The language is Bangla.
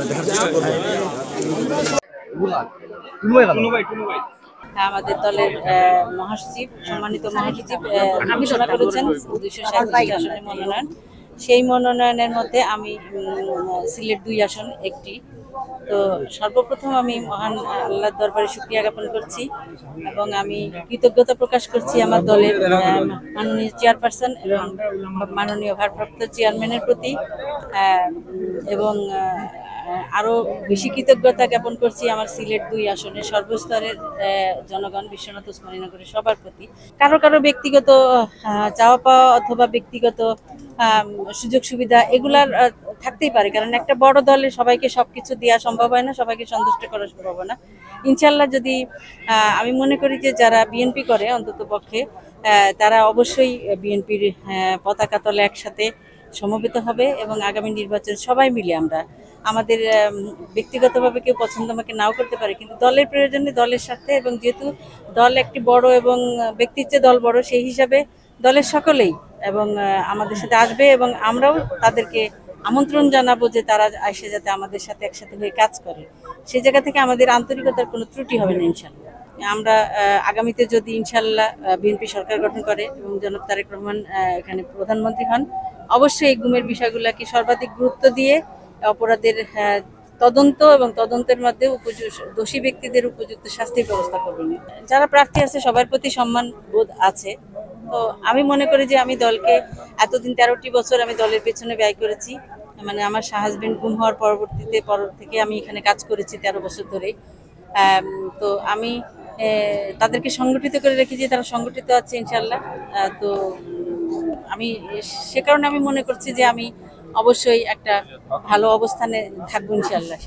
দেখার চেষ্টা করবো। আমাদের দলের মহাসচিব, সম্মানিত মহাসচিব ঘোষণা করেছেন 237 আসনের মনোনয়ন। সেই মনোনয়নের মধ্যে আমি সিলেট 2 আসন একটি। তো সর্বপ্রথম আমি মহান আল্লাহর দরবারে শুকরিয়া জ্ঞাপন করছি এবং আমি কৃতজ্ঞতা প্রকাশ করছি আমার দলের মাননীয় চেয়ারপারসন এবং মাননীয় ভারপ্রাপ্ত চেয়ারম্যানের প্রতি, এবং আরও বেশি কৃতজ্ঞতা জ্ঞাপন করছি আমার সিলেট 2 আসনের সর্বস্তরের জনগণ, বিশ্বনাথ ওসমানীনগরের সবার প্রতি। কারো কারো ব্যক্তিগত চাওয়া পাওয়া অথবা ব্যক্তিগত সুযোগ সুবিধা এগুলার থাকতেই পারে, কারণ একটা বড় দলে সবাইকে সবকিছু দেওয়া সম্ভব হয় না, সবাইকে সন্তুষ্ট করা সম্ভব হয় না। ইনশাল্লাহ যদি আমি মনে করি যে যারা বিএনপি করে অন্তত পক্ষে তারা অবশ্যই বিএনপির পতাকা তলে একসাথে সমবেত হবে এবং আগামী নির্বাচন সবাই মিলে আমরা আমাদের ব্যক্তিগতভাবে কেউ পছন্দ আমাকে নাও করতে পারে, কিন্তু দলের প্রয়োজনে দলের সাথে, এবং যেহেতু দল একটি বড় এবং ব্যক্তির চেয়ে দল বড়, সেই হিসাবে দলের সকলেই এবং আমাদের সাথে আসবে এবং আমরাও তাদেরকে আমন্ত্রণ জানাবো যে তারা এসে যাতে আমাদের সাথে একসাথে হয়ে কাজ করে। সেই জায়গা থেকে আমাদের আন্তরিকতার কোনো ত্রুটি হবে না ইনশাল্লাহ। আমরা আগামীতে যদি ইনশাল্লাহ বিএনপি সরকার গঠন করে এবং জনাব তারেক রহমান এখানে প্রধানমন্ত্রী হন, অবশ্যই এই গুমের বিষয়গুলোকে সর্বাধিক গুরুত্ব দিয়ে অপরাধের তদন্ত এবং তদন্তের মধ্যে দোষী ব্যক্তিদের উপযুক্ত শাস্তির ব্যবস্থা করবেন। যারা প্রার্থী আছে সবার প্রতি সম্মান বোধ আছে। তো আমি মনে করি যে আমি দলকে এতদিন 13টি বছর আমি দলের পেছনে ব্যয় করেছি, মানে আমার হাজবেন্ড গুম হওয়ার পর থেকে আমি এখানে কাজ করেছি 13 বছর ধরে। তো আমি তাদেরকে সংগঠিত করে রেখেছি, তারা সংগঠিত আছে ইনশাল্লাহ। তো আমি সে কারণে আমি মনে করছি যে আমি অবশ্যই একটা ভালো অবস্থানে থাকবো ইনশাল্লাহ।